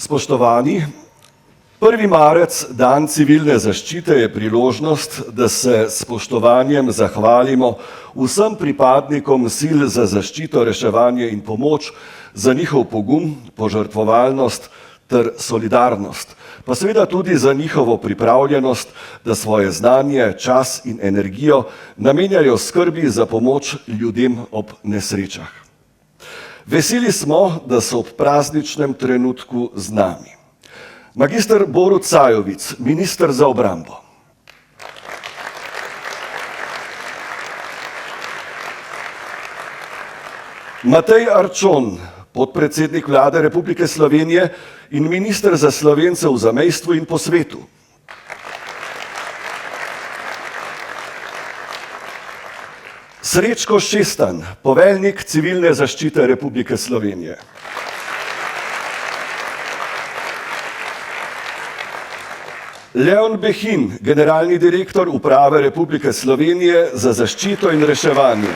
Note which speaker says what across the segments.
Speaker 1: Spoštovani, 1. marec, dan civilne zaščite, je priložnost, da se s spoštovanjem zahvalimo vsem pripadnikom sil za zaščito, reševanje in pomoč za njihov pogum, požrtvovalnost ter solidarnost, pa seveda tudi za njihovo pripravljenost, da svoje znanje, čas in energijo namenjajo skrbi za pomoč ljudem ob nesrečah. Veseli smo, da so ob prazničnem trenutku z nami. Magister Borut Sajovic, minister za obrambo. Matej Arčon, podpredsednik Vlade Republike Slovenije in minister za Slovence v zamejstvu in po svetu. Srečko Šestan, poveljnik civilne zaščite Republike Slovenije. Leon Behin, generalni direktor Uprave Republike Slovenije za zaščito in reševanje.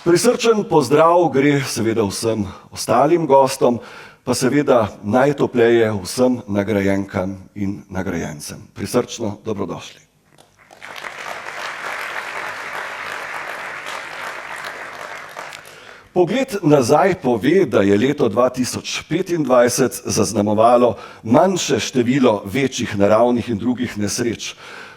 Speaker 1: Prisrčen pozdrav gre seveda vsem ostalim gostom, pa seveda najtopleje vsem nagrajenkam in nagrajencem. Prisrčno dobrodošli. Pogled nazaj pove, da je leto 2025 zaznamovalo manjše število večjih naravnih in drugih nesreč.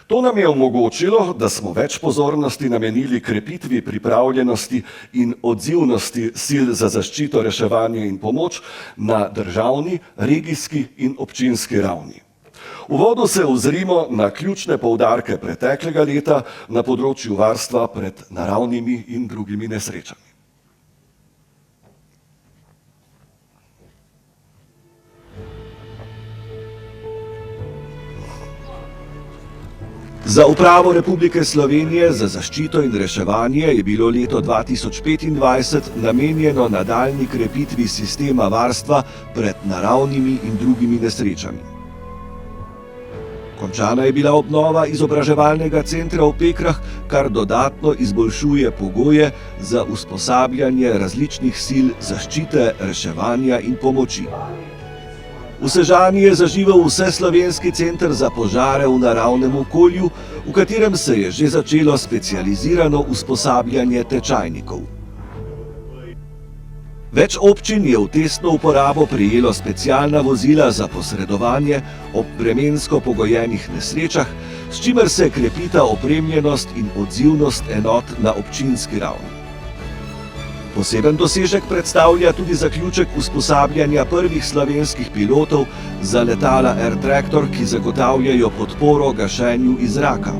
Speaker 1: To nam je omogočilo, da smo več pozornosti namenili krepitvi pripravljenosti in odzivnosti sil za zaščito, reševanje in pomoč na državni, regijski in občinski ravni. V uvodu se ozrimo na ključne poudarke preteklega leta na področju varstva pred naravnimi in drugimi nesrečami. Za Upravo Republike Slovenije za zaščito in reševanje je bilo leto 2025 namenjeno nadaljnji krepitvi sistema varstva pred naravnimi in drugimi nesrečami. Končana je bila obnova izobraževalnega centra v Pekrah, kar dodatno izboljšuje pogoje za usposabljanje različnih sil zaščite, reševanja in pomoči. V Sežani je zaživel Vseslovenski center za požare v naravnem okolju, v katerem se je že začelo specializirano usposabljanje tečajnikov. Več občin je v testno uporabo prejelo specialna vozila za posredovanje ob vremensko pogojenih nesrečah, s čimer se krepita opremljenost in odzivnost enot na občinski ravni. Poseben dosežek predstavlja tudi zaključek usposabljanja prvih slovenskih pilotov za letala Air Tractor, ki zagotavljajo podporo gašenju iz zraka.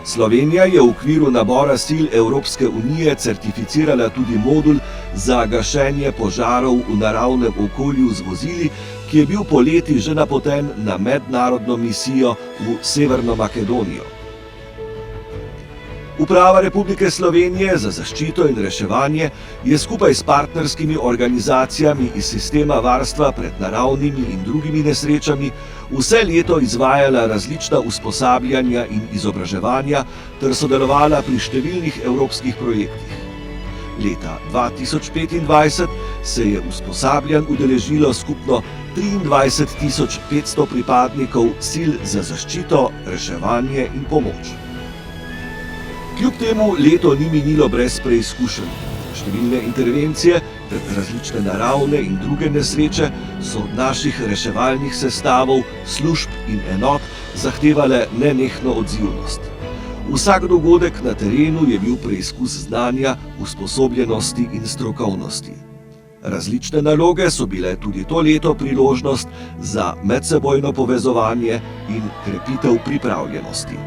Speaker 1: Slovenija je v okviru nabora sil Evropske unije certificirala tudi modul za gašenje požarov v naravnem okolju z vozili, ki je bil poleti že napoten na mednarodno misijo v Severno Makedonijo. Uprava Republike Slovenije za zaščito in reševanje je skupaj s partnerskimi organizacijami iz sistema varstva pred naravnimi in drugimi nesrečami vse leto izvajala različna usposabljanja in izobraževanja ter sodelovala pri številnih evropskih projektih. Leta 2025 se je usposabljanj udeležilo skupno 23.500 pripadnikov sil za zaščito, reševanje in pomoč. Kljub temu leto ni minilo brez preizkušenj. Številne intervencije ter različne naravne in druge nesreče so od naših reševalnih sestavov, služb in enot zahtevale nenehno odzivnost. Vsak dogodek na terenu je bil preizkus znanja, usposobljenosti in strokovnosti. Različne naloge so bile tudi to leto priložnost za medsebojno povezovanje in krepitev pripravljenosti.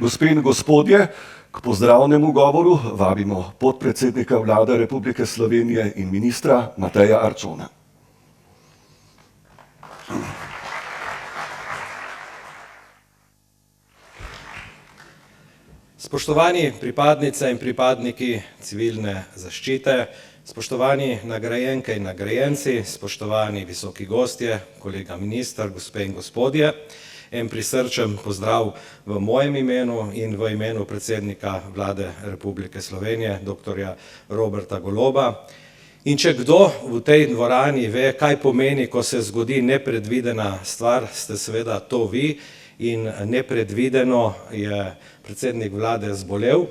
Speaker 1: Gospe in gospodje, k pozdravnemu govoru vabimo podpredsednika Vlade Republike Slovenije in ministra Mateja Arčona.
Speaker 2: Spoštovani pripadnice in pripadniki civilne zaščite, spoštovani nagrajenke in nagrajenci, spoštovani visoki gostje, kolega minister, gospe in gospodje, en prisrčen pozdrav v mojem imenu in v imenu predsednika Vlade Republike Slovenije, dr. Roberta Goloba. In če kdo v tej dvorani ve, kaj pomeni, ko se zgodi nepredvidena stvar, ste seveda to vi. In nepredvideno je predsednik vlade zbolel.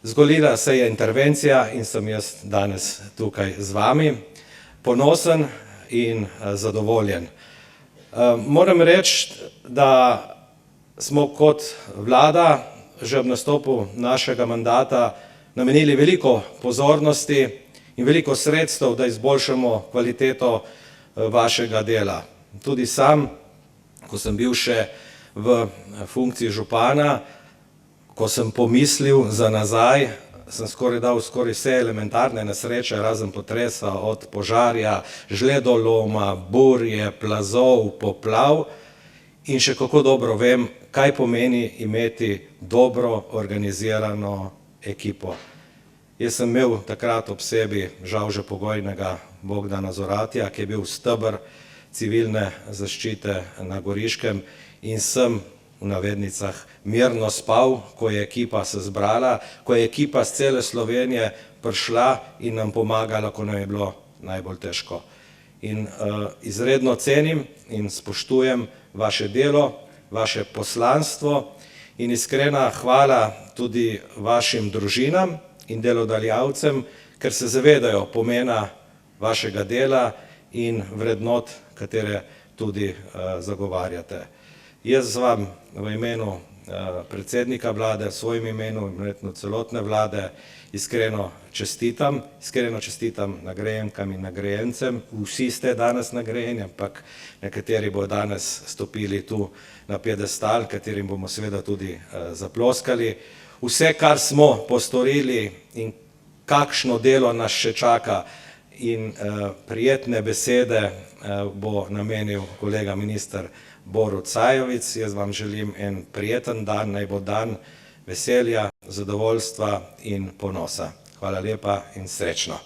Speaker 2: Zgodila se je intervencija in sem jaz danes tukaj z vami, ponosen in zadovoljen. Moram reči, da smo kot vlada že ob nastopu našega mandata namenili veliko pozornosti in veliko sredstev, da izboljšamo kvaliteto vašega dela. Tudi sam, ko sem bil še v funkciji župana, ko sem pomislil za nazaj, sem skoraj vse elementarne nesreče, razen potresa, od požarja, žledoloma, burje, plazov, poplav in še kako dobro vem, kaj pomeni imeti dobro organizirano ekipo. Jaz sem imel takrat ob sebi žal že pokojnega Bogdana Zoratija, ki je bil steber civilne zaščite na Goriškem in sem v navednicah mirno spal, ko je ekipa se zbrala, ko je ekipa z cele Slovenije prišla in nam pomagala, ko nam je bilo najbolj težko. In izredno cenim in spoštujem vaše delo, vaše poslanstvo in iskrena hvala tudi vašim družinam in delodajalcem, ker se zavedajo pomena vašega dela in vrednot, katere tudi zagovarjate. Jaz vam v imenu predsednika vlade, v svojem imenu in verjetno celotne vlade iskreno čestitam nagrajenkam in nagrajencem. Vsi ste danes nagrajeni, ampak nekateri bodo danes stopili tu na piedestal, katerim bomo seveda tudi zaploskali. Vse, kar smo postorili in kakšno delo nas še čaka in prijetne besede bo namenil kolega minister Borut Sajovic. Jaz vam želim en prijeten dan, naj bo dan veselja, zadovoljstva in ponosa. Hvala lepa in srečno.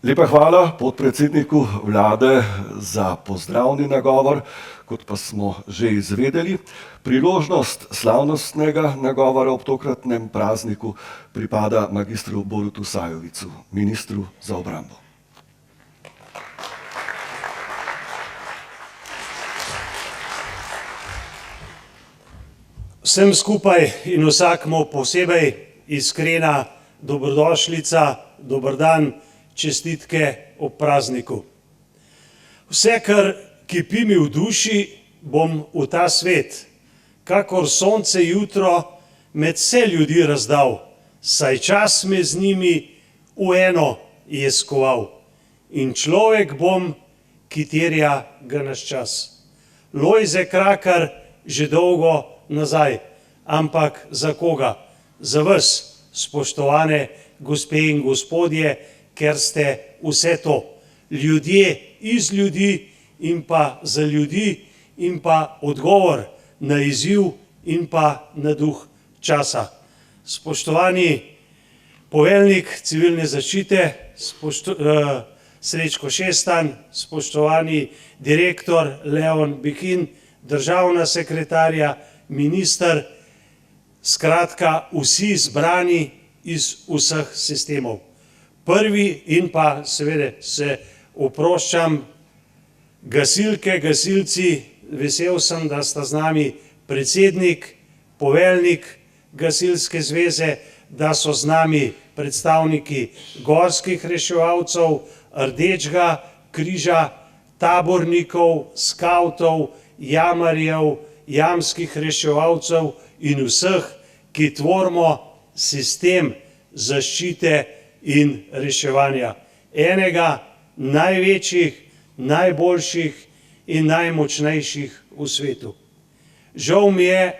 Speaker 1: Lepa hvala podpredsedniku vlade za pozdravni nagovor. Kot pa smo že izvedeli, priložnost slavnostnega nagovora ob tokratnem prazniku pripada magistru Borutu Sajovicu, ministru za obrambo.
Speaker 3: Vsem skupaj in vsakmu posebej iskrena dobrodošlica, dober dan, čestitke ob prazniku. Vse, kar kipi mi v duši, bom v ta svet, kakor sonce jutro med vse ljudi razdal, saj čas me z njimi v eno je skoval. In človek bom, ki terja ga naš čas. Lojze Krakar že dolgo nazaj, ampak za koga? Za vas, spoštovane gospe in gospodje, ker ste vse to. Ljudje iz ljudi in pa za ljudi in pa odgovor na izziv in pa na duh časa. Spoštovani poveljnik civilne zaščite, Srečko Šestan, spoštovani direktor Leon Bikin, državna sekretarja, minister, skratka vsi zbrani iz vseh sistemov. Prvi in pa seveda se oproščam gasilke, gasilci, vesel sem, da sta z nami predsednik, poveljnik Gasilske zveze, da so z nami predstavniki gorskih reševalcev, Rdečega križa, tabornikov, skavtov, jamarjev, jamskih reševalcev in vseh, ki tvorimo sistem zaščite in reševanja. Enega največjih, najboljših in najmočnejših v svetu. Žal mi je,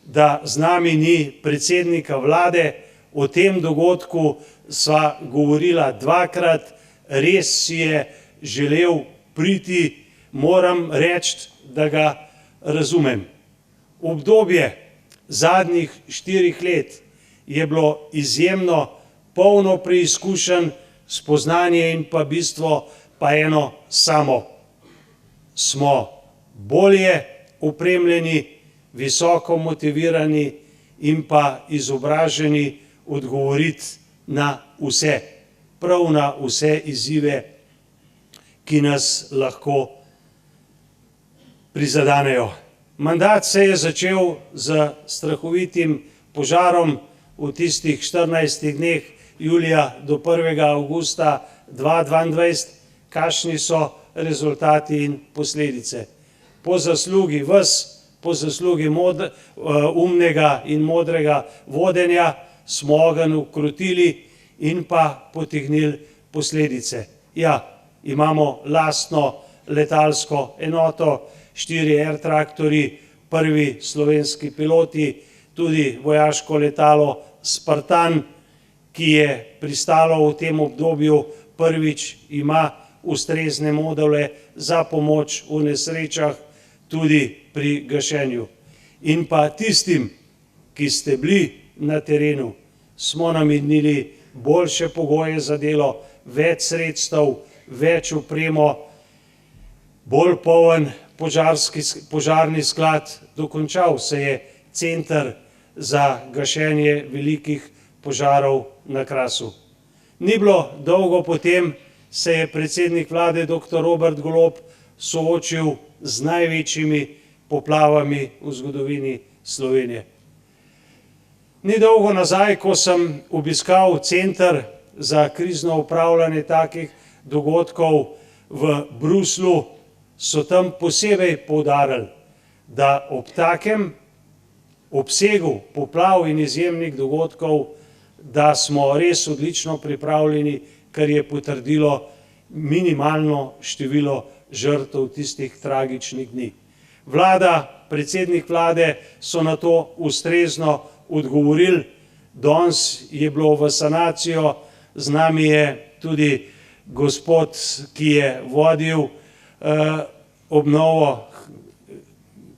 Speaker 3: da z nami ni predsednika vlade. O tem dogodku sva govorila dvakrat, res si je želel priti, moram reči, da ga razumem. Obdobje zadnjih 4 let je bilo izjemno polno preizkušenj, spoznanje in pa bistvo pa eno samo. Smo bolje opremljeni, visoko motivirani in pa izobraženi odgovoriti na vse, prav na vse izzive, ki nas lahko prizadanejo. Mandat se je začel z strahovitim požarom v tistih 14 dneh julija do 1. avgusta 2022. Kakšni so rezultati in posledice? Po zaslugi vas, po zaslugi umnega in modrega vodenja smo ogenj ukrotili in pa potegnili posledice. Ja, imamo lastno letalsko enoto, 4 air traktorji, prvi slovenski piloti, tudi vojaško letalo Spartan, ki je pristalo v tem obdobju prvič, ima ustrezne module za pomoč v nesrečah, tudi pri gašenju. In pa tistim, ki ste bili na terenu, smo namenili boljše pogoje za delo, več sredstev, več opremo, bolj poln požarni sklad, dokončal se je center za gašenje velikih požarov na Krasu. Ni bilo dolgo potem, se je predsednik vlade dr. Robert Golob soočil z največjimi poplavami v zgodovini Slovenije. Ni dolgo nazaj, ko sem obiskal center za krizno upravljanje takih dogodkov v Bruslju, so tam posebej poudarili, da ob takem obsegu poplav in izjemnih dogodkov, da smo res odlično pripravljeni, kar je potrdilo minimalno število žrtev tistih tragičnih dni. Vlada, predsednik vlade so na to ustrezno odgovorili. Danes je bilo v sanacijo, z nami je tudi gospod, ki je vodil obnovo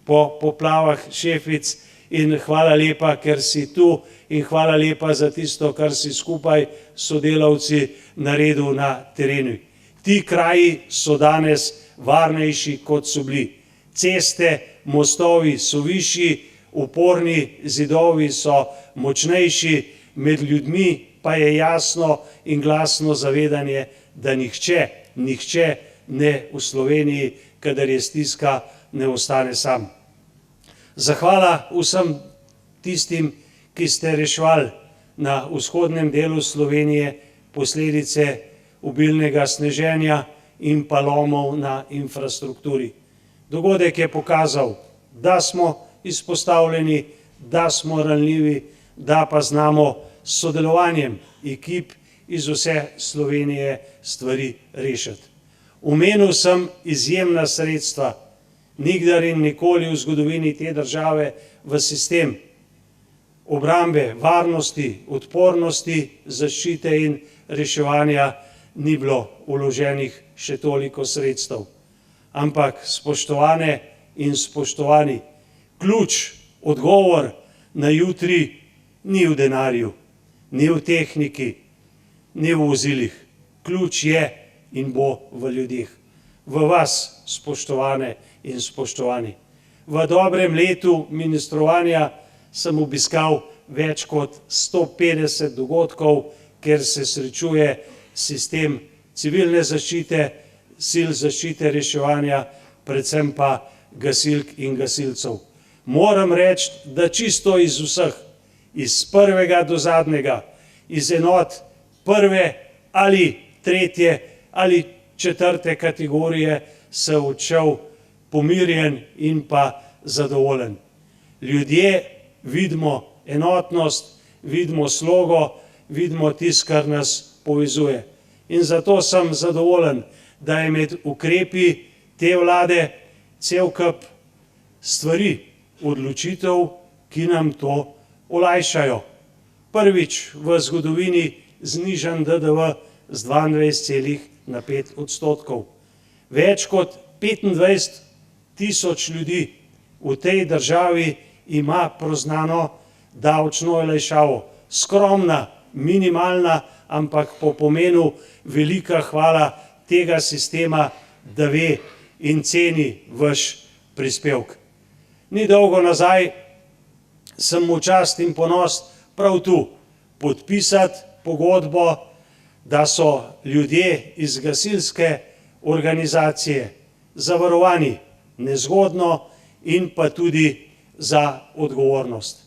Speaker 3: po poplavah Šefic, in hvala lepa, ker si tu, in hvala lepa za tisto, kar si skupaj s sodelavci naredil na terenu. Ti kraji so danes varnejši, kot so bili. Ceste, mostovi so višji, oporni zidovi so močnejši, med ljudmi pa je jasno in glasno zavedanje, da nihče ne v Sloveniji, kadar je stiska, ne ostane sam. Zahvala vsem tistim, ki ste reševali na vzhodnem delu Slovenije posledice obilnega sneženja in pa lomov na infrastrukturi. Dogodek je pokazal, da smo izpostavljeni, da smo ranljivi, da pa znamo s sodelovanjem ekip iz vse Slovenije stvari rešiti. Omenil sem izjemna sredstva, nikdar in nikoli v zgodovini te države v sistem obrambe, varnosti, odpornosti, zaščite in reševanja ni bilo vloženih še toliko sredstev. Ampak spoštovane in spoštovani, ključ, odgovor na jutri ni v denarju, ni v tehniki, ni v vozilih. Ključ je in bo v ljudeh. V vas, spoštovane in spoštovani. V dobrem letu ministrovanja sem obiskal več kot 150 dogodkov, kjer se srečuje sistem civilne zaščite, sil zaščite reševanja, predvsem pa gasilk in gasilcev. Moram reči, da čisto iz vseh, iz prvega do zadnjega, iz enot prve ali tretje ali četrte kategorije se odšel pomirjen in pa zadovoljen. Ljudje vidimo enotnost, vidimo slogo, vidimo tisto, kar nas povezuje. In zato sem zadovoljen, da je med ukrepi te vlade cel kup stvari, odločitev, ki nam to olajšajo. Prvič v zgodovini znižan DDV z 22,5 %. Več kot 25.000 ljudi v tej državi ima priznano davčno olajšavo. Skromna, minimalna, ampak po pomenu velika hvala tega sistema, da ve in ceni vaš prispevek. Ni dolgo nazaj sem v čast in ponos prav tu podpisati pogodbo, da so ljudje iz gasilske organizacije zavarovani nezgodno in pa tudi za odgovornost.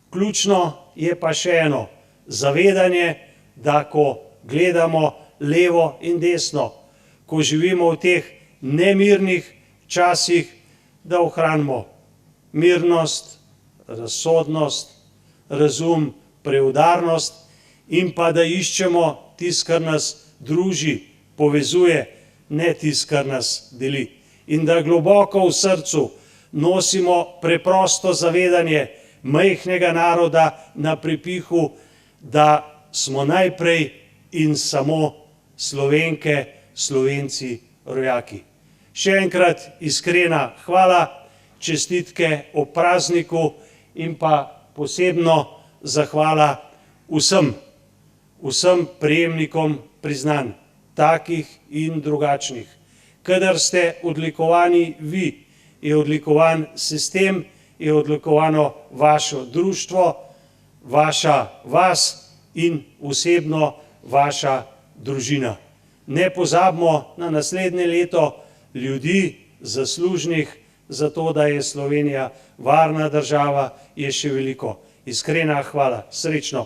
Speaker 3: Ključno je pa še eno, zavedanje, da ko gledamo levo in desno, ko živimo v teh nemirnih časih, da ohranimo mirnost, razsodnost, razum, preudarnost in pa da iščemo tisto, kar nas druži, povezuje, ne tisto, kar nas deli. In da globoko v srcu nosimo preprosto zavedanje majhnega naroda na prepihu, da smo najprej in samo Slovenke, Slovenci, rojaki. Še enkrat iskrena hvala, čestitke ob prazniku in pa posebno zahvala vsem prejemnikom priznanj, takih in drugačnih. Kadar ste odlikovani vi, je odlikovan sistem, je odlikovano vaše društvo, vaša vas in osebno vaša družina. Ne pozabimo na naslednje leto ljudi zaslužnih za to, da je Slovenija varna država, je še veliko. Iskrena hvala, srečno.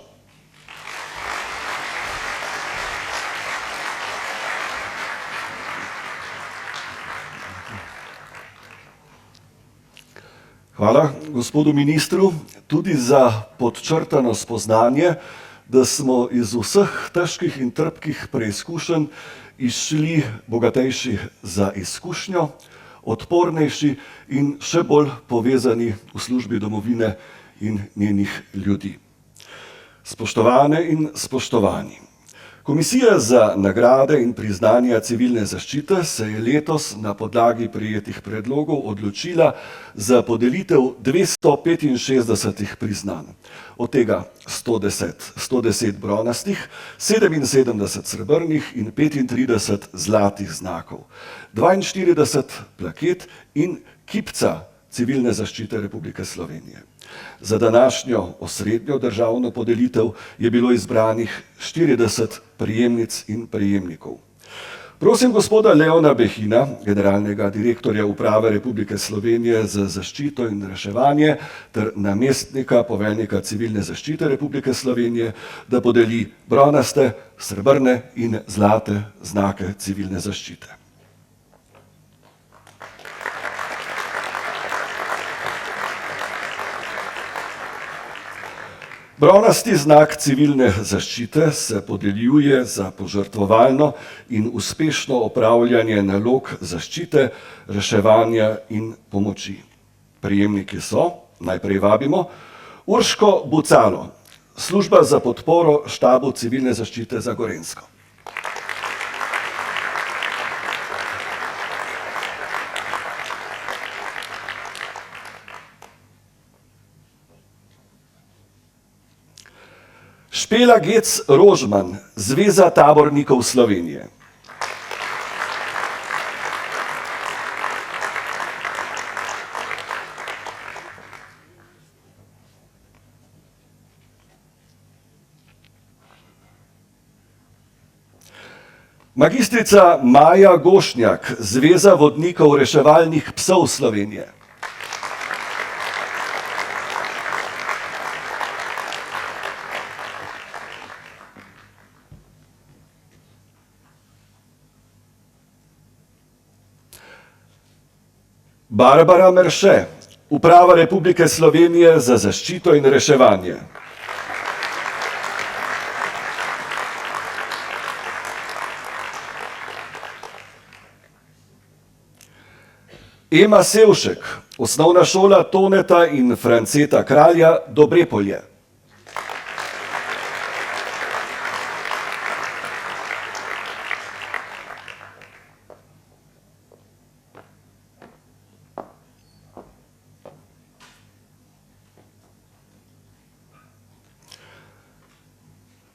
Speaker 1: Hvala gospodu ministru tudi za podčrtano spoznanje, da smo iz vseh težkih in trpkih preizkušenj izšli bogatejši za izkušnjo, odpornejši in še bolj povezani v službi domovine in njenih ljudi. Spoštovane in spoštovani, Komisija za nagrade in priznanja civilne zaščite se je letos na podlagi prejetih predlogov odločila za podelitev 265 priznanj, od tega 110 bronastih, 77 srebrnih in 35 zlatih znakov, 42 plaket in kipca civilne zaščite Republike Slovenije. Za današnjo osrednjo državno podelitev je bilo izbranih 40 prejemnic in prejemnikov. Prosim gospoda Leona Behina, generalnega direktorja Uprave Republike Slovenije za zaščito in reševanje ter namestnika poveljnika civilne zaščite Republike Slovenije, da podeli bronaste, srebrne in zlate znake civilne zaščite. Bronasti znak civilne zaščite se podeljuje za požrtvovalno in uspešno opravljanje nalog zaščite, reševanja in pomoči. Prejemniki so, najprej vabimo, Urško Bucalo, služba za podporo štabu civilne zaščite za Gorenjsko. Špela Gec Rožman, Zveza tabornikov Slovenije. Magistrica Maja Gošnjak, Zveza vodnikov reševalnih psov Slovenije. Barbara Merše, Uprava Republike Slovenije za zaščito in reševanje. Ema Sevšek, Osnovna šola Toneta in Franceta Kralja, Dobrepolje.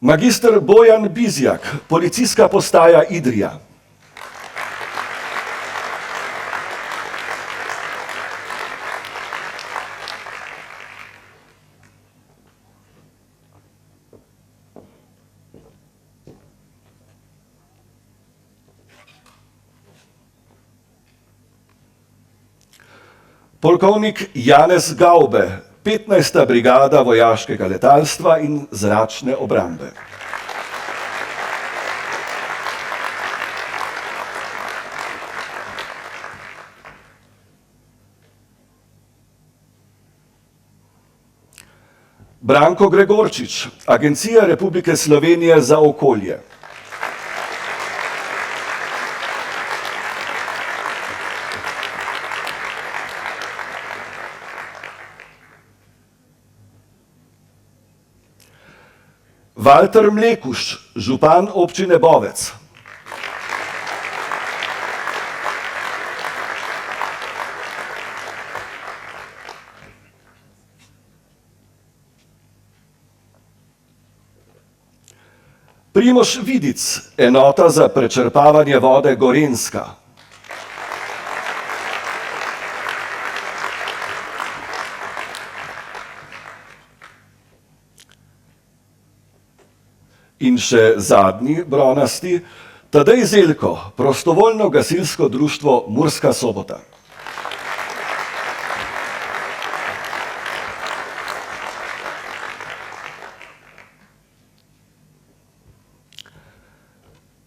Speaker 1: Magister Bojan Bizjak, policijska postaja Idrija. Polkovnik Janez Gaube, 15. brigada vojaškega letalstva in zračne obrambe. Branko Gregorčič, Agencija Republike Slovenije za okolje. Valter Mlekuš, župan občine Bovec. Primož Vidic, enota za prečrpavanje vode Gorenjska. In še zadnji bronasti, Tadej Zelko, prostovoljno gasilsko društvo Murska Sobota.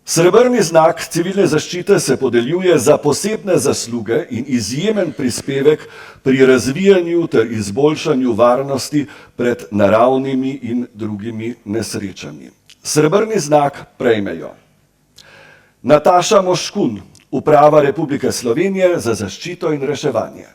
Speaker 1: Srebrni znak civilne zaščite se podeljuje za posebne zasluge in izjemen prispevek pri razvijanju ter izboljšanju varnosti pred naravnimi in drugimi nesrečami. Srebrni znak prejmejo Nataša Moškun, Uprava Republike Slovenije za zaščito in reševanje.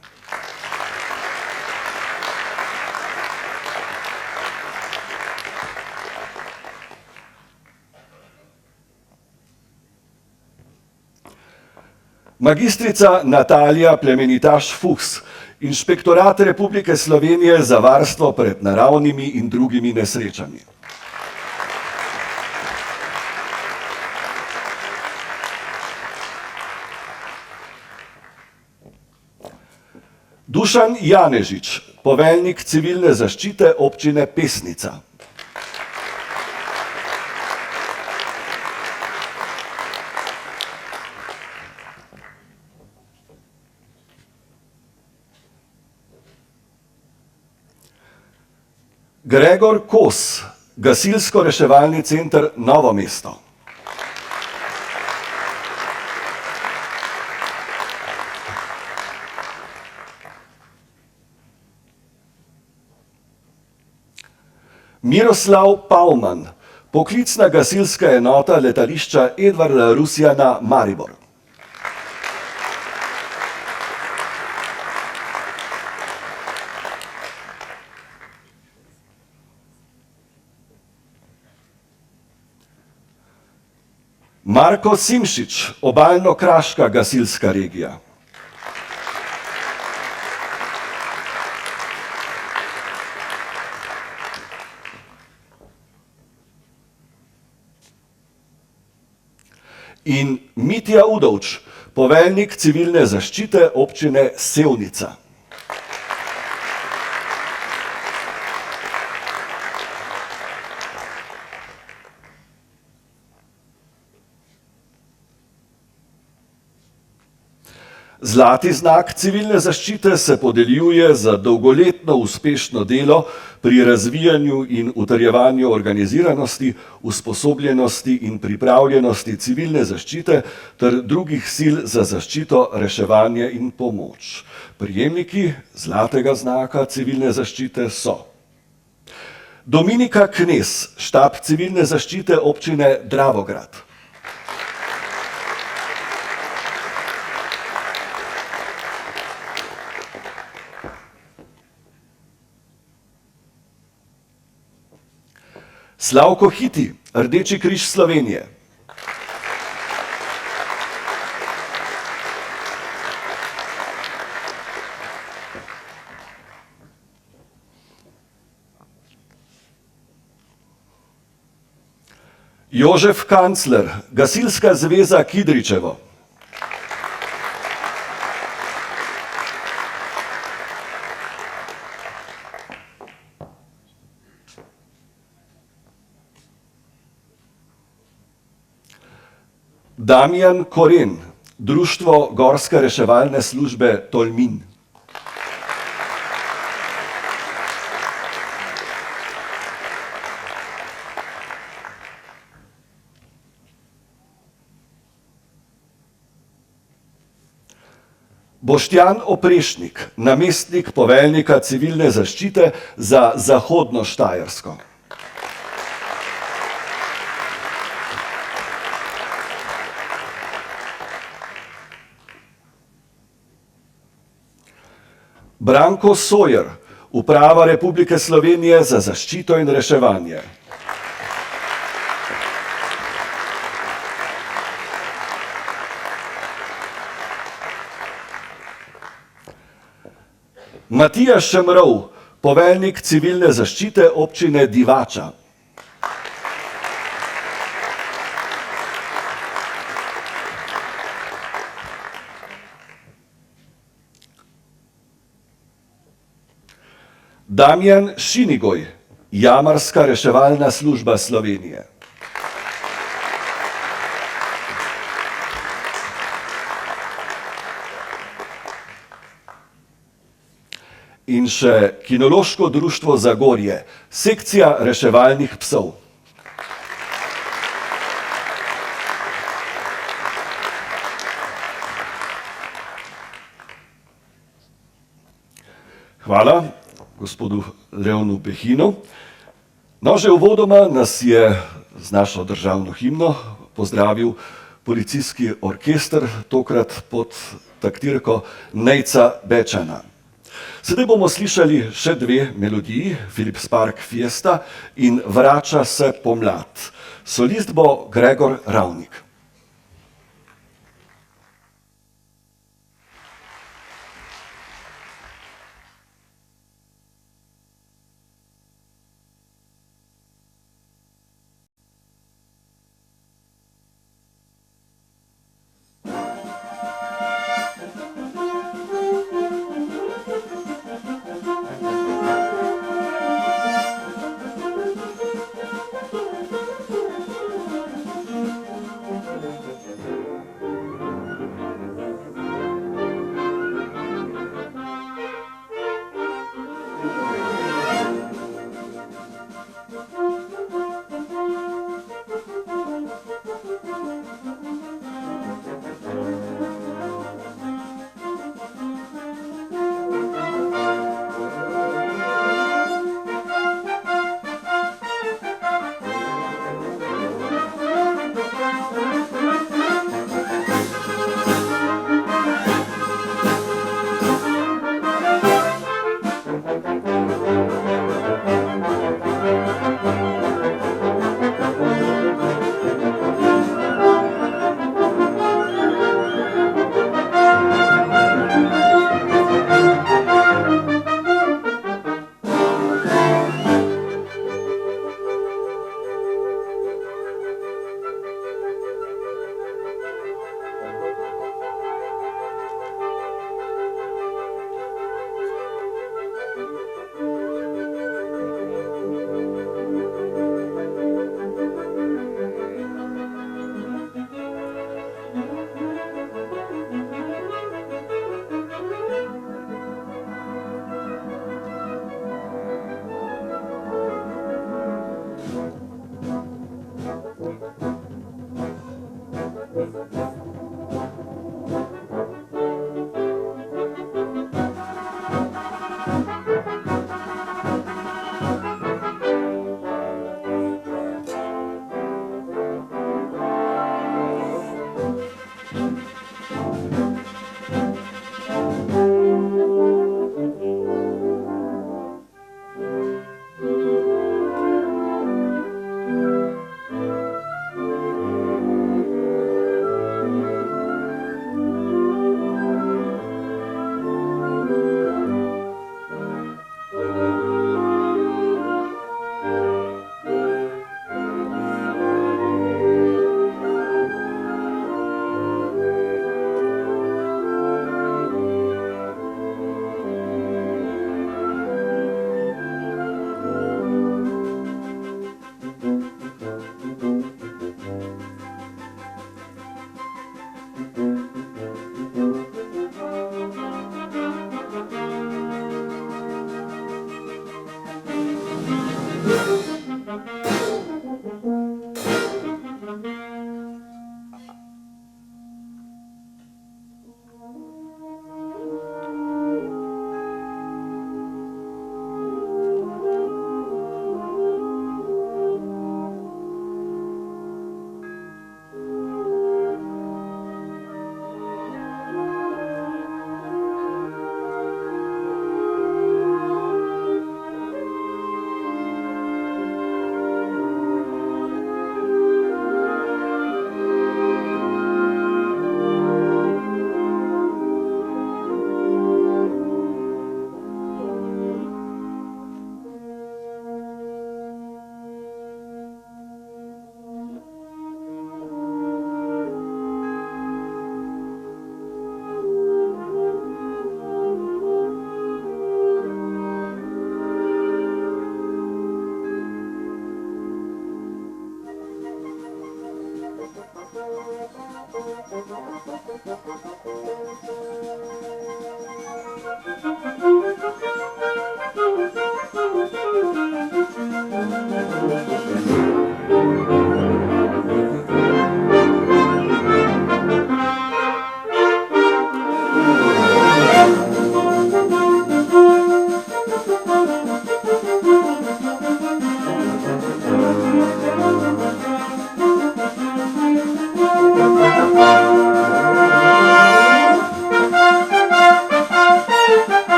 Speaker 1: Magistrica Natalija Plemenitaš Fuchs, Inšpektorat Republike Slovenije za varstvo pred naravnimi in drugimi nesrečami. Dušan Janežič, poveljnik civilne zaščite občine Pesnica. Gregor Kos, Gasilsko-reševalni center Novo mesto. Miroslav Pauman, poklicna gasilska enota letališča Edvarda Rusjana Maribor. Marko Simšič, obalno-kraška gasilska regija. In Mitja Udovč, poveljnik civilne zaščite občine Sevnica. Zlati znak civilne zaščite se podeljuje za dolgoletno uspešno delo pri razvijanju in utrjevanju organiziranosti, usposobljenosti in pripravljenosti civilne zaščite ter drugih sil za zaščito, reševanje in pomoč. Prejemniki zlatega znaka civilne zaščite so Dominika Knez, štab civilne zaščite občine Dravograd. Slavko Hiti, Rdeči križ Slovenije. Jožef Kancler, Gasilska zveza Kidričevo. Damjan Koren, Društvo Gorske reševalne službe Tolmin. Boštjan Oprešnik, namestnik poveljnika civilne zaščite za Zahodno Štajersko. Branko Sojer, Uprava Republike Slovenije za zaščito in reševanje. Matija Šemrov, poveljnik civilne zaščite občine Divača. Damjan Šinigoj, Jamarska reševalna služba Slovenije. In še Kinološko društvo Zagorje, sekcija reševalnih psov. Hvala gospodu Leonu Behinu. No, že uvodoma nas je z našo državno himno pozdravil policijski orkester, tokrat pod taktirko Nejca Bečana. Sedaj bomo slišali še dve melodiji, Philips Park Fiesta in Vrača se pomlad. Solist bo Gregor Ravnik.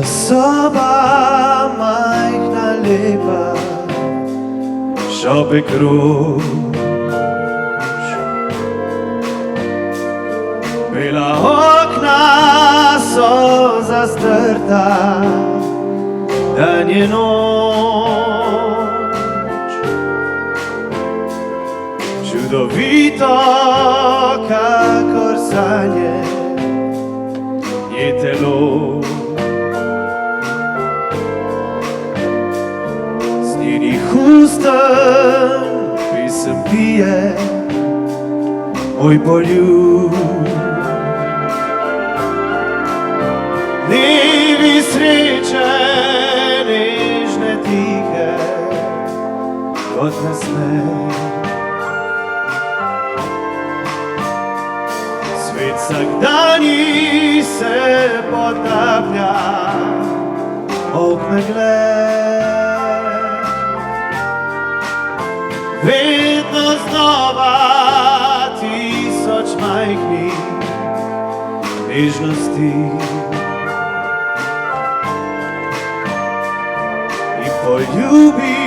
Speaker 4: soba majhna lepa, šopek ruž. Bela okna so zastrta, dan je noč. Čudovito, kakor sanje, je telo. Usten pesem pije moj poljub. Dnevi sreče, nežne, tihe, kot nasmeh. Svet vsakdanji se potaplja, okna gled. Vedno znova tisoč majhnih nežnosti in poljubi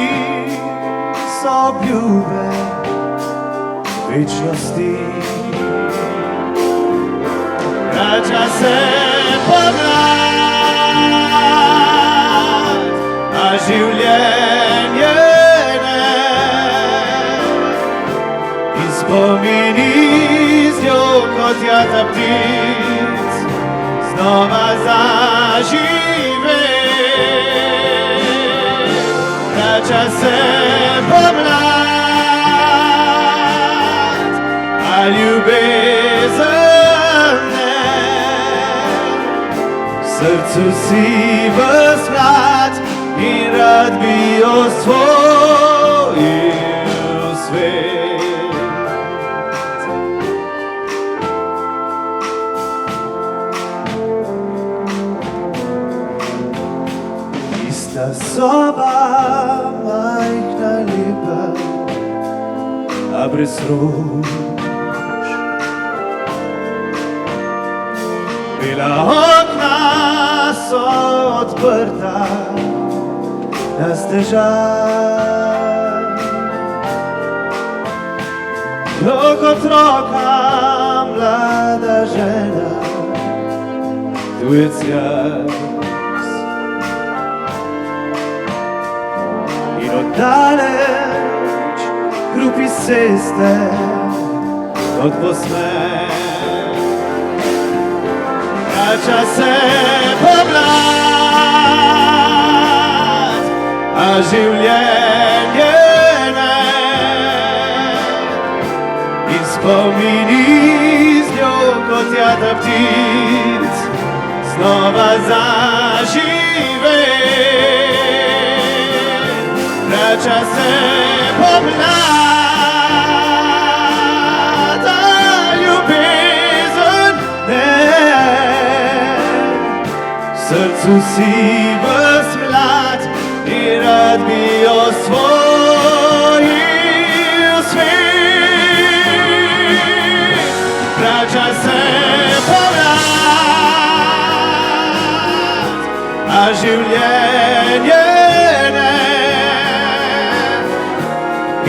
Speaker 4: so obljube večnosti. Vrača se življenje ne. In spomini z njo kot jata ptic znova zažive. Vrača se pomlad, a ljubezen ne. V srcu si ves mlad in rad bi osvojil svet. Ista soba, majhna lepa, a brez rož. Bela okna so odprta, na stežaj. Dolg otroka, mlada žena, tujec jaz. In oddaleč hrupi ceste kot posmeh. Vrača se pomlad, a življenje ne. In spomini z njo kot jata ptic znova zažive. Vrača se pomlad, a ljubezen ne. V srcu si ves mlad in rad bi osvojil svet. Vrača se pomlad, a življenje ne.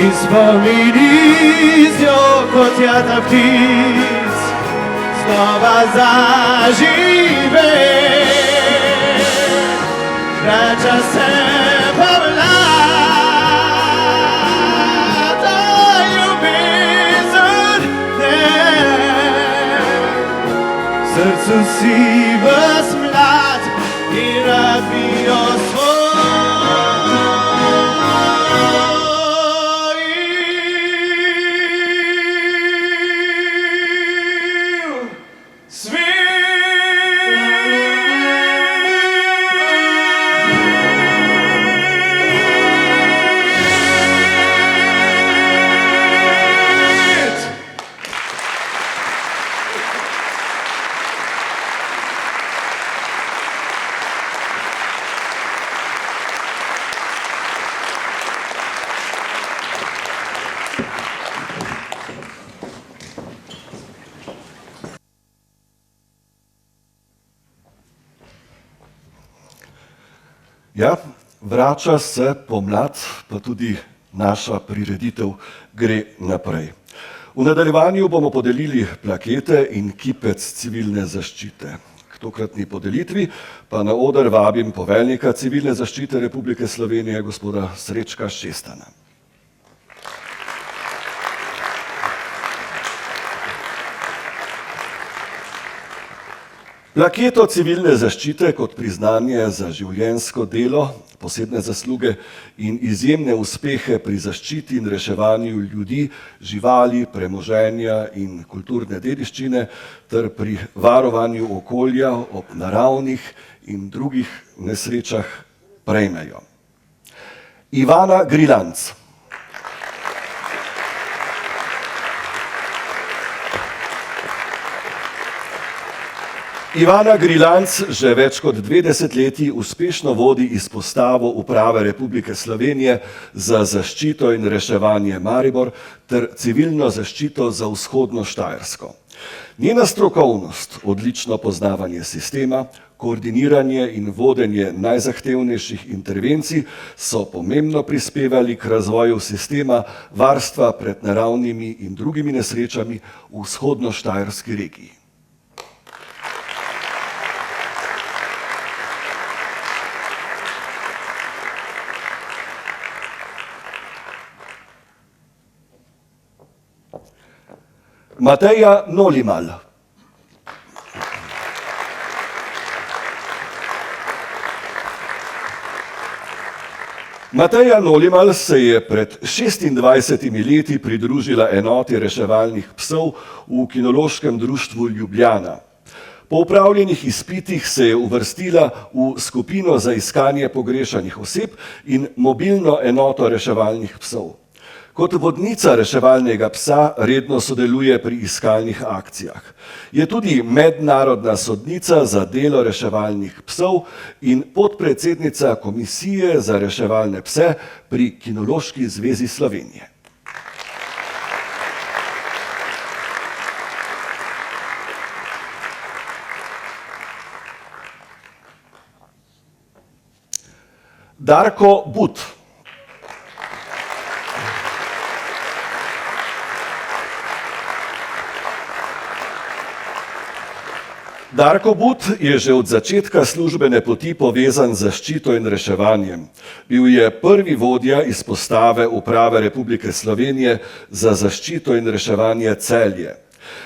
Speaker 4: In spomini z njo kot jata ptic znova zažive. Vrača se pomlad, a ljubezen ne. V srcu si ves mlad in rad bi osvojil
Speaker 1: Ja, vrača se pomlad, pa tudi naša prireditev gre naprej. V nadaljevanju bomo podelili plakete in kipec civilne zaščite. K tokratni podelitvi pa na oder vabim poveljnika Civilne zaščite Republike Slovenije, gospoda Srečka Šestana. Plaketo civilne zaščite kot priznanje za življenjsko delo, posebne zasluge in izjemne uspehe pri zaščiti in reševanju ljudi, živali, premoženja in kulturne dediščine ter pri varovanju okolja ob naravnih in drugih nesrečah prejmejo. Ivana Grilanc. Ivana Grilanc že več kot 2 desetletji uspešno vodi izpostavo Uprave Republike Slovenije za zaščito in reševanje Maribor ter civilno zaščito za vzhodno Štajersko. Njena strokovnost, odlično poznavanje sistema, koordiniranje in vodenje najzahtevnejših intervencij so pomembno prispevali k razvoju sistema varstva pred naravnimi in drugimi nesrečami v vzhodno-štajerski regiji. Mateja Nolimal. Mateja Nolimal se je pred 26 leti pridružila enoti reševalnih psov v Kinološkem društvu Ljubljana. Po opravljenih izpitih se je uvrstila v skupino za iskanje pogrešanih oseb in mobilno enoto reševalnih psov. Kot vodnica reševalnega psa redno sodeluje pri iskalnih akcijah. Je tudi mednarodna sodnica za delo reševalnih psov in podpredsednica Komisije za reševalne pse pri Kinološki zvezi Slovenije. Darko But. Darko But je že od začetka službene poti povezan z zaščito in reševanjem. Bil je prvi vodja izpostave Uprave Republike Slovenije za zaščito in reševanje Celje.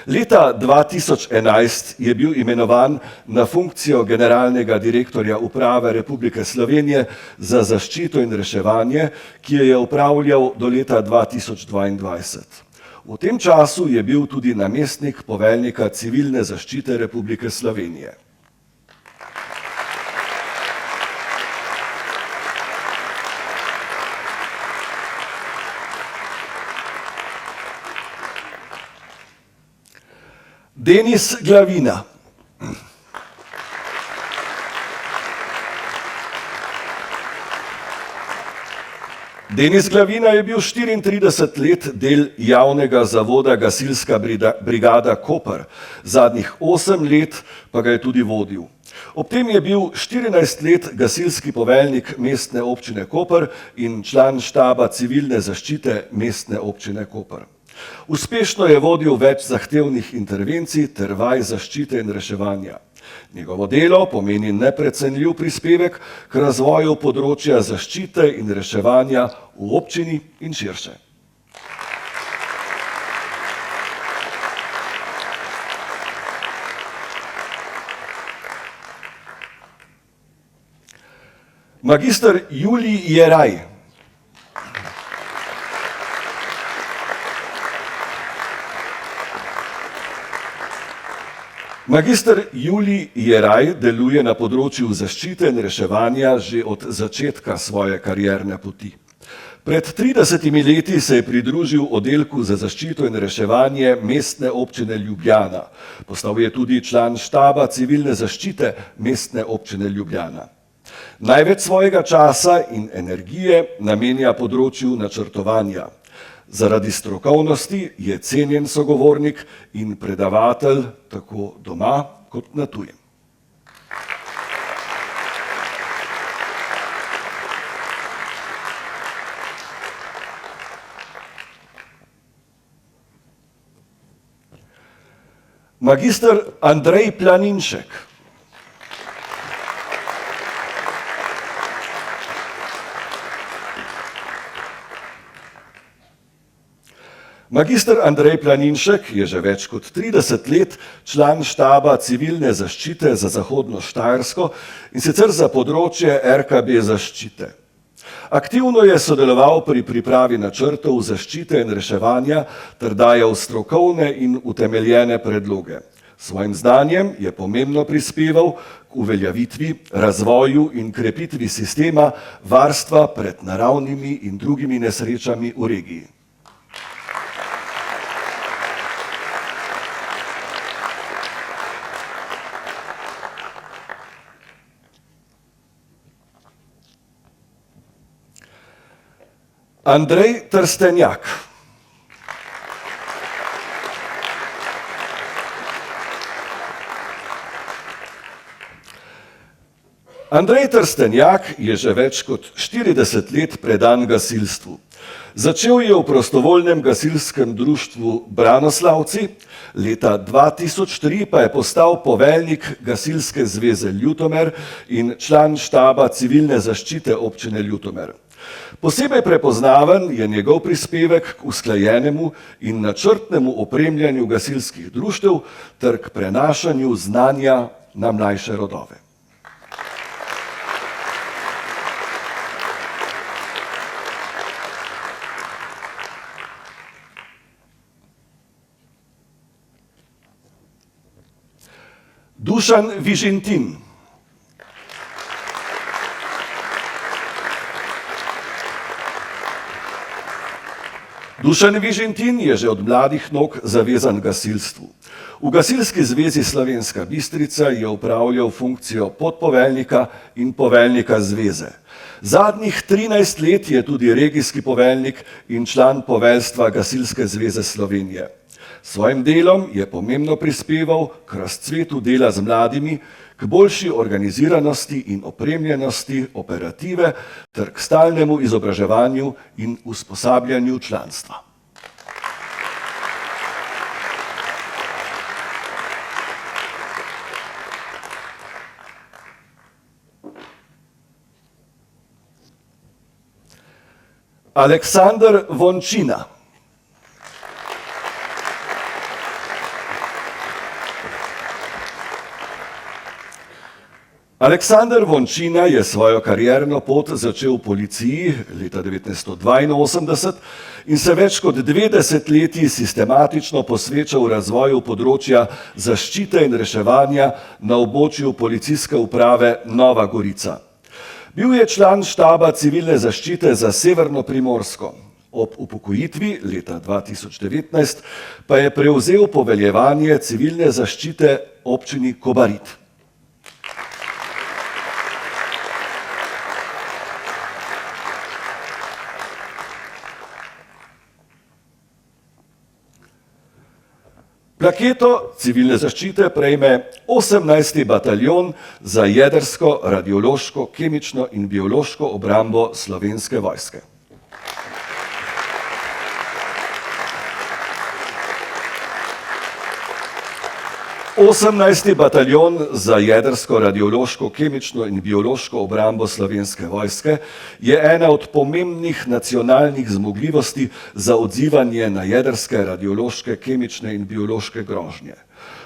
Speaker 1: Leta 2011 je bil imenovan na funkcijo generalnega direktorja Uprave Republike Slovenije za zaščito in reševanje, ki jo je upravljal do leta 2022. V tem času je bil tudi namestnik poveljnika Civilne zaščite Republike Slovenije. Denis Glavina. Denis Glavina je bil 34 let del javnega zavoda Gasilska brigada Koper, zadnjih 8 let pa ga je tudi vodil. Ob tem je bil 14 let gasilski poveljnik Mestne občine Koper in član štaba civilne zaščite Mestne občine Koper. Uspešno je vodil več zahtevnih intervencij ter vaj zaščite in reševanja. Njegovo delo pomeni neprecenljiv prispevek k razvoju področja zaščite in reševanja v občini in širše. Magister Julij Jeraj. Magister Julij Jeraj deluje na področju zaščite in reševanja že od začetka svoje karierne poti. Pred 30 leti se je pridružil oddelku za zaščito in reševanje Mestne občine Ljubljana. Postal je tudi član štaba civilne zaščite Mestne občine Ljubljana. Največ svojega časa in energije namenja področju načrtovanja. Zaradi strokovnosti je cenjen sogovornik in predavatelj tako doma kot na tujem. Magister Andrej Planinšek. Magister Andrej Planinšek je že več kot 30 let član štaba civilne zaščite za Zahodno Štajersko in sicer za področje RKB zaščite. Aktivno je sodeloval pri pripravi načrtov zaščite in reševanja ter dajal strokovne in utemeljene predloge. Svojim znanjem je pomembno prispeval k uveljavitvi, razvoju in krepitvi sistema varstva pred naravnimi in drugimi nesrečami v regiji. Andrej Trstenjak. Andrej Trstenjak je že več kot 40 let predan gasilstvu. Začel je v prostovoljnem gasilskem društvu Branoslavci, leta 2003 pa je postal poveljnik Gasilske zveze Ljutomer in član štaba civilne zaščite občine Ljutomer. Posebej prepoznaven je njegov prispevek k usklajenemu in načrtnemu opremljanju gasilskih društev ter k prenašanju znanja na mlajše rodove. Dušan Vižintin. Dušan Vižintin je že od mladih nog zavezan gasilstvu. V Gasilski zvezi Slovenska Bistrica je upravljal funkcijo podpoveljnika in poveljnika zveze. Zadnjih 13 let je tudi regijski poveljnik in član poveljstva Gasilske zveze Slovenije. S svojim delom je pomembno prispeval k razcvetu dela z mladimi, k boljši organiziranosti in opremljenosti operative ter k stalnemu izobraževanju in usposabljanju članstva. Aleksandar Vončina. Aleksandar Vončina je svojo karierno pot začel v policiji leta 1982 in se več kot 2 desetletji sistematično posvečal razvoju področja zaščite in reševanja na območju policijske uprave Nova Gorica. Bil je član štaba civilne zaščite za Severno Primorsko. Ob upokojitvi leta 2019 pa je prevzel poveljevanje civilne zaščite občini Kobarid. Plaketo civilne zaščite prejme 18. bataljon za jedrsko, radiološko, kemično in biološko obrambo Slovenske vojske. Osemnajsti bataljon za jedrsko, radiološko, kemično in biološko obrambo Slovenske vojske je ena od pomembnih nacionalnih zmogljivosti za odzivanje na jedrske, radiološke, kemične in biološke grožnje.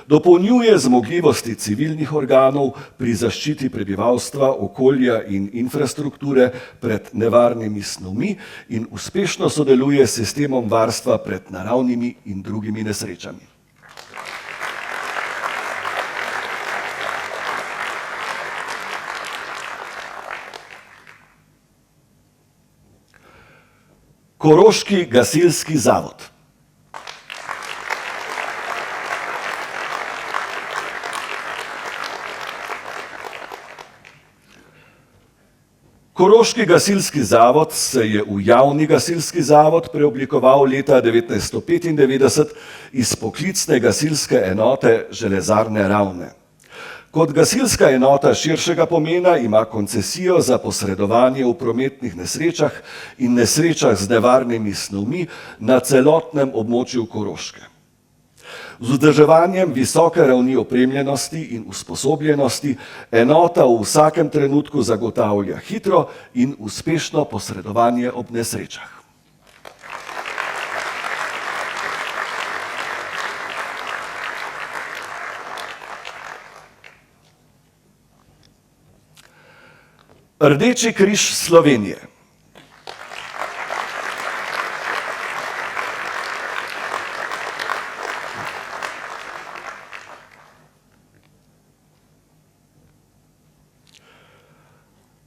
Speaker 1: Dopolnjuje zmogljivosti civilnih organov pri zaščiti prebivalstva, okolja in infrastrukture pred nevarnimi snovmi in uspešno sodeluje s sistemom varstva pred naravnimi in drugimi nesrečami. Koroški gasilski zavod. Koroški gasilski zavod se je v javni gasilski zavod preoblikoval leta 1995 iz poklicne gasilske enote Železarne Ravne. Kot gasilska enota širšega pomena ima koncesijo za posredovanje v prometnih nesrečah in nesrečah z nevarnimi snovmi na celotnem območju Koroške. Z vzdrževanjem visoke ravni opremljenosti in usposobljenosti enota v vsakem trenutku zagotavlja hitro in uspešno posredovanje ob nesrečah. Rdeči križ Slovenije.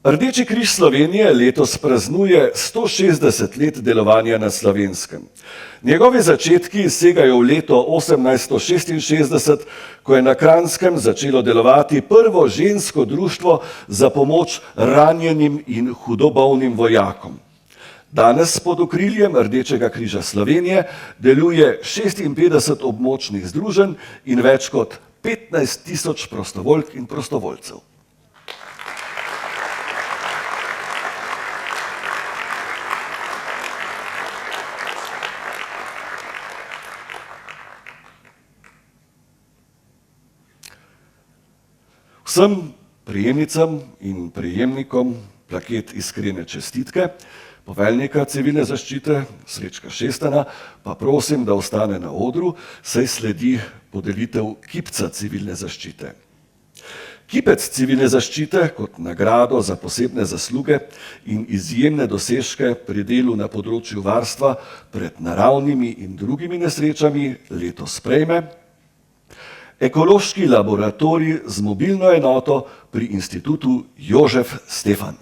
Speaker 1: Rdeči križ Slovenije letos praznuje 160 let delovanja na Slovenskem. Njegovi začetki segajo v leto 1866, ko je na Kranjskem začelo delovati prvo žensko društvo za pomoč ranjenim in hudobolnim vojakom. Danes pod okriljem Rdečega križa Slovenije deluje 56 območnih združenj in več kot 15.000 prostovoljk in prostovoljcev. Vsem prejemnicam in prejemnikom plaket iskrene čestitke. Poveljnika civilne zaščite, Srečka Šestana, pa prosim, da ostane na odru, saj sledi podelitev kipca civilne zaščite. Kipec civilne zaščite kot nagrado za posebne zasluge in izjemne dosežke pri delu na področju varstva pred naravnimi in drugimi nesrečami letos sprejme Ekološki laboratorij z mobilno enoto pri Institutu Jožef Stefan.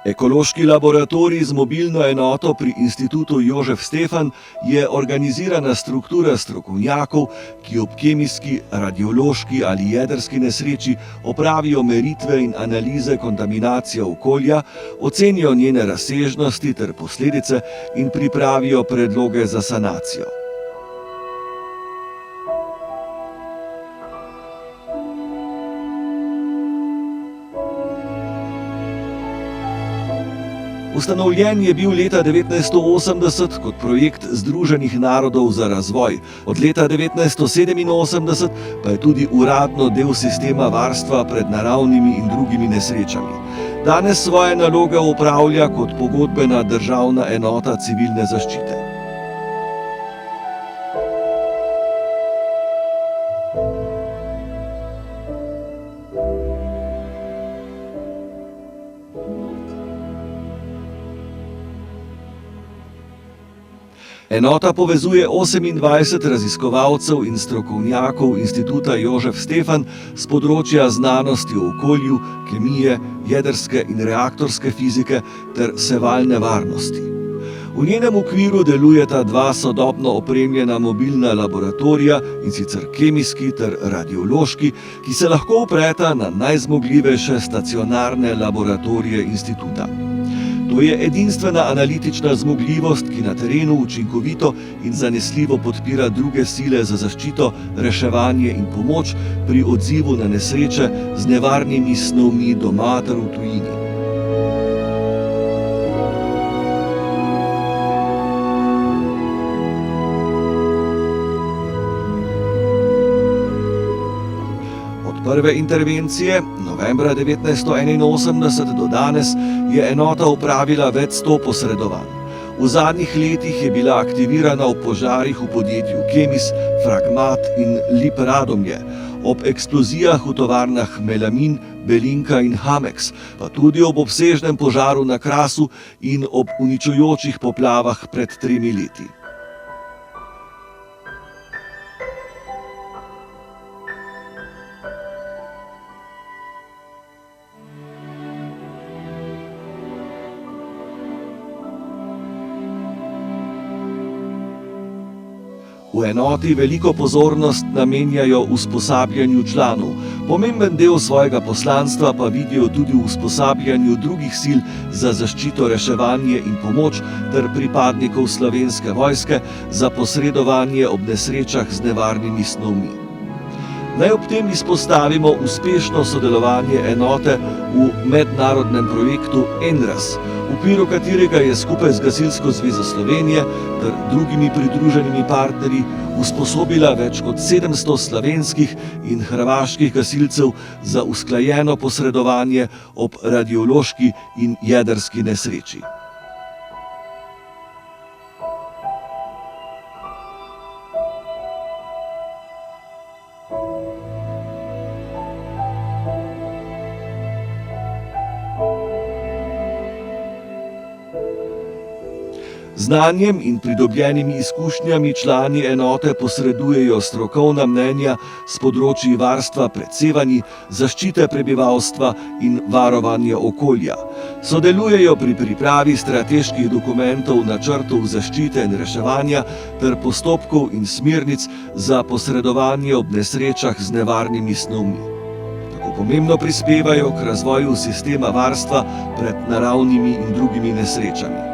Speaker 1: Ekološki laboratorij z mobilno enoto pri Institutu Jožef Stefan je organizirana struktura strokovnjakov, ki ob kemijski, radiološki ali jedrski nesreči opravijo meritve in analize kontaminacije okolja, ocenijo njene razsežnosti ter posledice in pripravijo predloge za sanacijo. Ustanovljen je bil leta 1980 kot projekt Združenih narodov za razvoj, od leta 1987 pa je tudi uradno del sistema varstva pred naravnimi in drugimi nesrečami. Danes svoje naloge opravlja kot pogodbena državna enota civilne zaščite. Enota povezuje 28 raziskovalcev in strokovnjakov Instituta Jožef Stefan z področja znanosti o okolju, kemije, jedrske in reaktorske fizike ter sevalne varnosti. V njenem okviru delujeta dva sodobno opremljena mobilna laboratorija, in sicer kemijski ter radiološki, ki se lahko opreta na najzmogljivejše stacionarne laboratorije instituta. To je edinstvena analitična zmogljivost, ki na terenu učinkovito in zanesljivo podpira druge sile za zaščito, reševanje in pomoč pri odzivu na nesreče z nevarnimi snovmi doma ter v tujini. Prve intervencije, novembra 1981 do danes, je enota opravila več 100 posredovanj. V zadnjih letih je bila aktivirana v požarih v podjetju Kemis, Fragmat in Lip Radomlje, ob eksplozijah v tovarnah Melamin, Belinka in Hamex, pa tudi ob obsežnem požaru na Krasu in ob uničujočih poplavah pred 3 leti. V enoti veliko pozornost namenjajo usposabljanju članov. Pomemben del svojega poslanstva pa vidijo tudi v usposabljanju drugih sil za zaščito, reševanje in pomoč ter pripadnikov Slovenske vojske za posredovanje ob nesrečah z nevarnimi snovmi. Naj ob tem izpostavimo uspešno sodelovanje enote v mednarodnem projektu NRAS, v okviru katerega je skupaj z Gasilsko zvezo Slovenije ter drugimi pridruženimi partnerji usposobila več kot 700 slovenskih in hrvaških gasilcev za usklajeno posredovanje ob radiološki in jedrski nesreči. Znanjem in pridobljenimi izkušnjami člani enote posredujejo strokovna mnenja s področji varstva pred sevanji, zaščite prebivalstva in varovanja okolja. Sodelujejo pri pripravi strateških dokumentov, načrtov zaščite in reševanja ter postopkov in smernic za posredovanje ob nesrečah z nevarnimi snovmi. Tako pomembno prispevajo k razvoju sistema varstva pred naravnimi in drugimi nesrečami.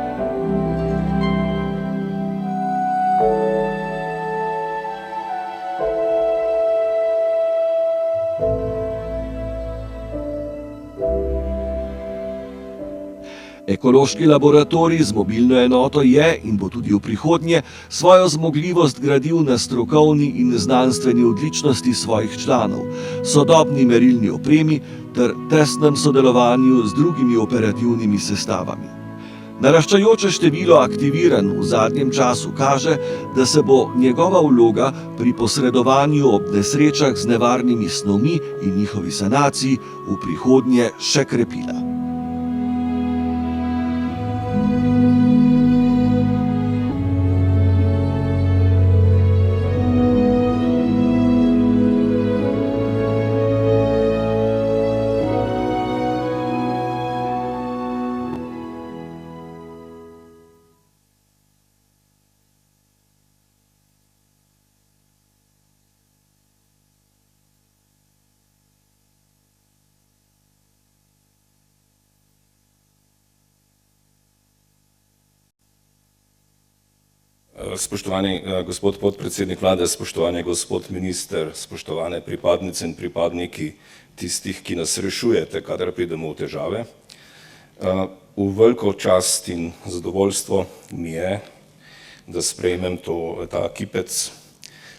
Speaker 1: Ekološki laboratorij z mobilno enoto je in bo tudi v prihodnje svojo zmogljivost gradil na strokovni in znanstveni odličnosti svojih članov, sodobni merilni opremi ter tesnem sodelovanju z drugimi operativnimi sestavami. Naraščajoče število aktiviranj v zadnjem času kaže, da se bo njegova vloga pri posredovanju ob nesrečah z nevarnimi snovmi in njihovi sanaciji v prihodnje še krepila.
Speaker 5: Spoštovani gospod podpredsednik vlade, spoštovani gospod minister, spoštovane pripadnice in pripadniki tistih, ki nas rešujete, kadar pridemo v težave. V veliko čast in zadovoljstvo mi je, da sprejmem ta kipec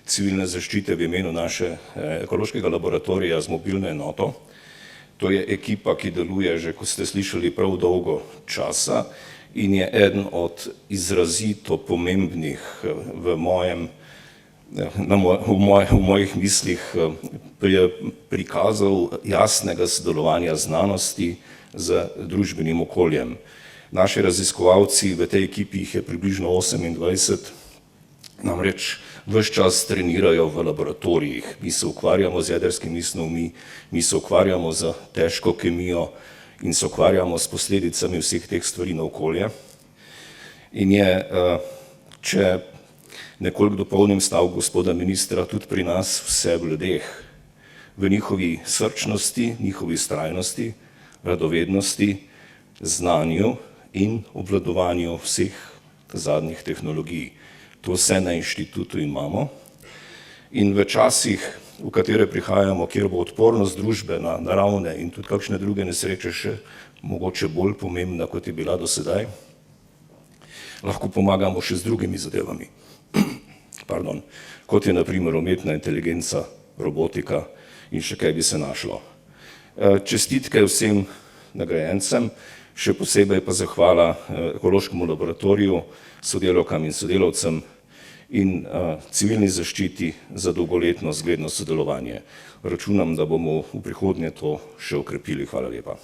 Speaker 5: civilne zaščite v imenu naše ekološkega laboratorija z mobilno enoto. To je ekipa, ki deluje že, kot ste slišali, prav dolgo časa in je eden od izrazito pomembnih v mojih mislih prikazov jasnega sodelovanja znanosti z družbenim okoljem. Naši raziskovalci v tej ekipi, jih je približno 28, namreč ves čas trenirajo v laboratorijih. Mi se ukvarjamo z jedrskimi snovmi, mi se ukvarjamo z težko kemijo in se ukvarjamo s posledicami vseh teh stvari na okolje. In je, če nekoliko dopolnim stavek gospoda ministra, tudi pri nas vse v ljudeh, v njihovi srčnosti, njihovi vztrajnosti, radovednosti, znanju in obvladovanju vseh zadnjih tehnologij. To vse na inštitutu imamo in v časih, v katere prihajamo, kjer bo odpornost družbe na naravne in tudi kakšne druge nesreče še mogoče bolj pomembna, kot je bila do sedaj, lahko pomagamo še z drugimi zadevami. Kot je na primer umetna inteligenca, robotika in še kaj bi se našlo. Čestitke vsem nagrajencem, še posebej pa zahvala ekološkemu laboratoriju, sodelavkam in sodelavcem in civilni zaščiti za dolgoletno zgledno sodelovanje. Računam, da bomo v prihodnje to še okrepili. Hvala lepa.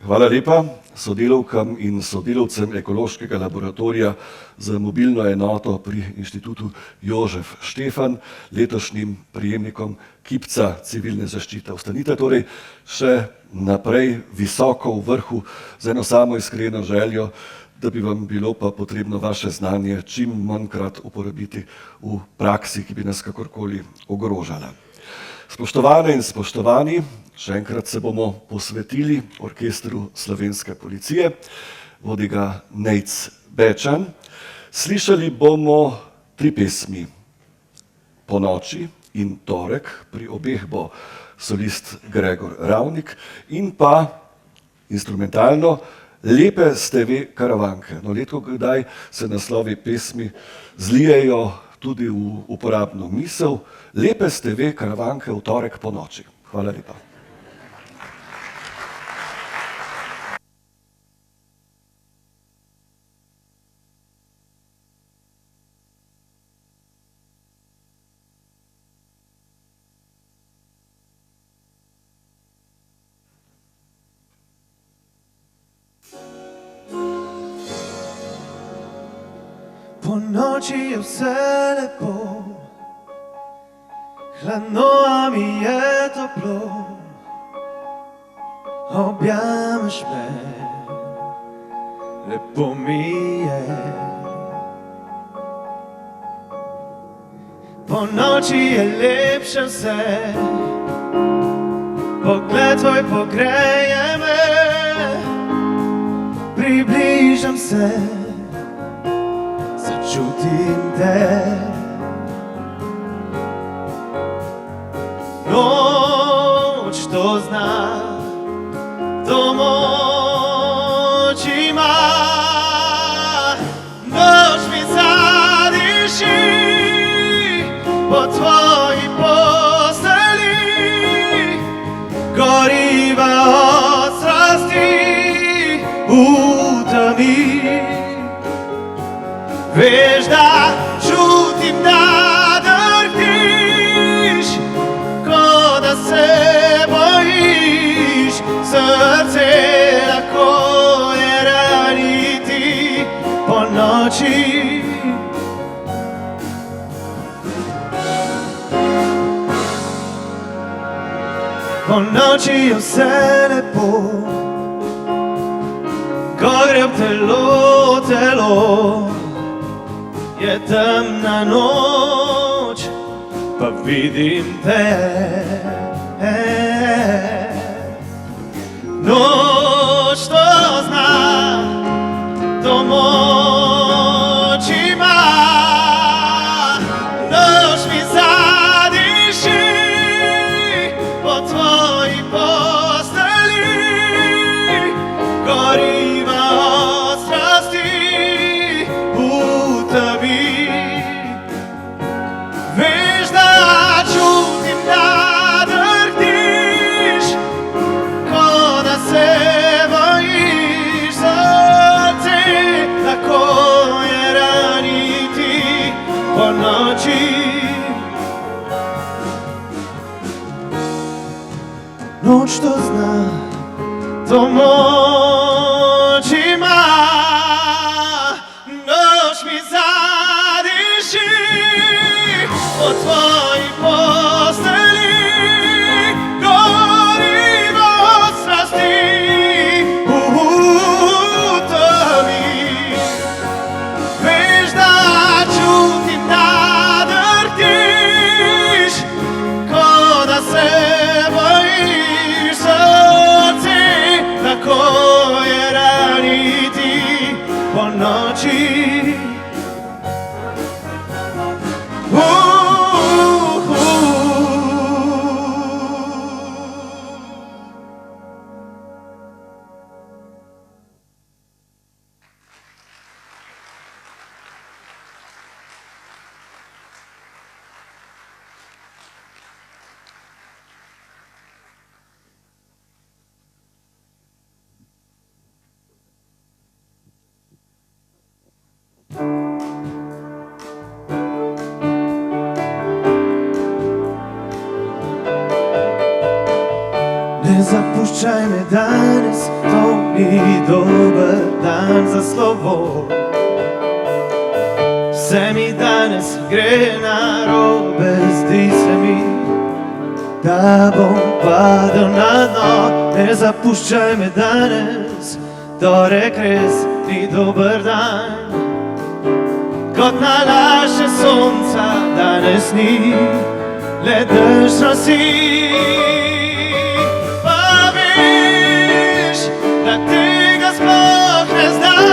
Speaker 1: Hvala lepa sodelavkam in sodelavcem ekološkega laboratorija za mobilno enoto pri Inštitutu Jožef Štefan, letošnjim prejemnikom kipca civilne zaščite. Ostanite torej še naprej visoko v vrhu z eno samo iskreno željo, da bi vam bilo pa potrebno vaše znanje čim manjkrat uporabiti v praksi, ki bi nas kakorkoli ogrožala. Spoštovane in spoštovani, še enkrat se bomo posvetili orkestru Slovenske policije, vodi ga Nejc Bečan. Slišali bomo 3 pesmi, Ponoči in Torek, pri obeh bo solist Gregor Ravnik, in pa instrumentalno Lepe ste ve karavanke. No, redko kdaj se naslovi pesmi zlijejo tudi v uporabno misel. Lepe ste ve karavanke v torek ponoči. Hvala lepa.
Speaker 4: Po noči je vse lepo, hladno, a mi je toplo. Objameš me, lepo mi je. Po noči je lepše vse, Pogled tvoj pogreje me, približam se, začutim te. Noč to zna, to moć ima, noć mi zadiši po tvoji posteli, goriva od strasti u tami. Veš da čutim da drhtiš, ko da se bojiš, srce lako je raniti po noći. Po noći je vse lepo, ko gre v telo, telo. Je temna noč, pa vidim te. Noč to zna, to moč ima, noč mi zadiši po tvoji posteli, goriva od strasti u tebi. Veš da čutim da drhtiš, ko da se bojiš, srce tako je raniti po noći. Noć to zna, to moć ima, noć mi zadiši po tvoji posteli, gorivo od strasti u tebi. Veš da čutim da drhtiš, ko da se bojiš, srce tako je raniti po noći. Ne zapuščaj me danes, to ni dober dan za slovo. Vse mi danes gre narobe, zdi se mi, da bom padel na dno. Ne zapuščaj me danes, torek res ni dober dan. Kot nalaže sonca danes ni, le dež nosi. Da tega sploh ne znam,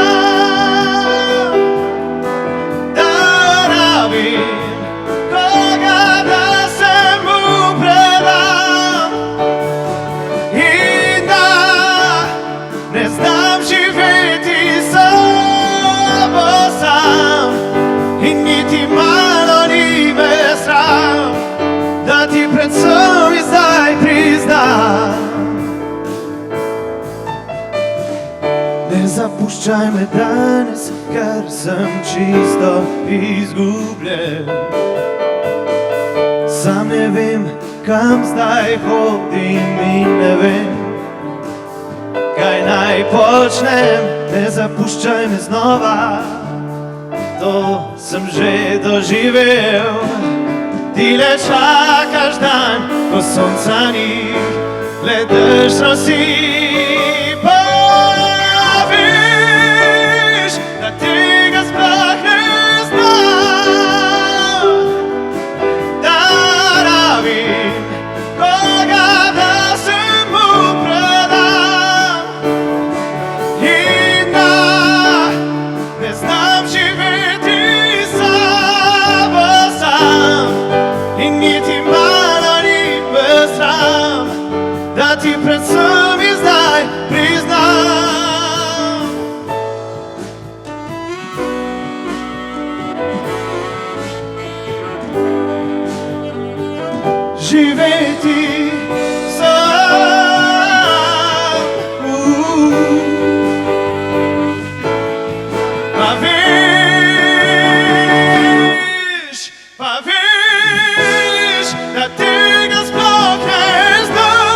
Speaker 4: da rabim koga da se mu predam in da ne znam živeti samo sam in niti malo ni me sram, da ti pred vsemi zdaj priznam. Ne zapuščaj me danes, ker sem čisto izgubljen. Sam ne vem, kam zdaj hodim in ne vem, kaj naj počnem. Ne zapuščaj me znova, to sem že doživel. Ti le čakaš dan, ko sonca ni, le dež nosi. Koga da se ti predvsem in zdaj priznam. Živeti sam, pa veš, da tega sploh ne znam.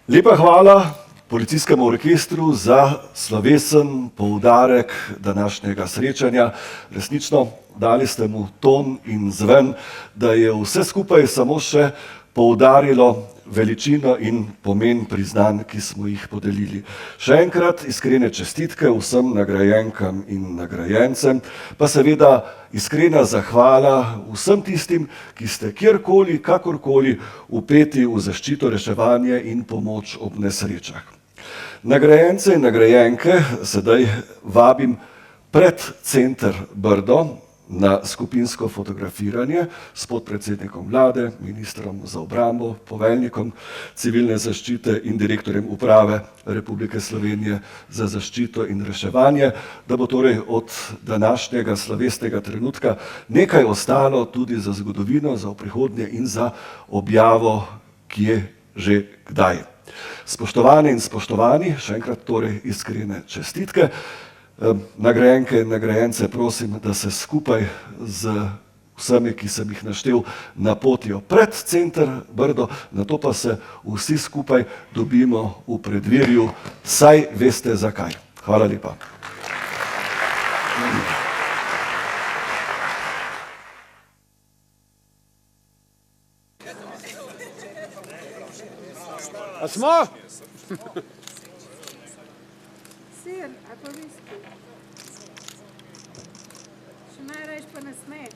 Speaker 1: Lepa hvala policijskemu orkestru za slovesen poudarek današnjega srečanja. Resnično dali ste mu ton in zven, da je vse skupaj samo še poudarilo veličino in pomen priznanj, ki smo jih podelili. Še enkrat iskrene čestitke vsem nagrajenkam in nagrajencem, pa seveda iskrena zahvala vsem tistim, ki ste kjerkoli, kakorkoli vpeti v zaščito, reševanje in pomoč ob nesrečah. Nagrajence in nagrajenke sedaj vabim pred center Brdo na skupinsko fotografiranje s podpredsednikom vlade, ministrom za obrambo, poveljnikom civilne zaščite in direktorjem uprave Republike Slovenije za zaščito in reševanje, da bo torej od današnjega slovesnega trenutka nekaj ostalo tudi za zgodovino, za prihodnje in za objavo, kje že kdaj. Spoštovane in spoštovani, še enkrat torej iskrene čestitke. Nagrajenke in nagrajence prosim, da se skupaj z vsemi, ki sem jih naštel, napotijo pred center Brdo, nato pa se vsi skupaj dobimo v preddverju, saj veste zakaj. Hvala lepa.
Speaker 6: A smo?
Speaker 7: Sir, a pa viski. Še najrajš pa nasmeh.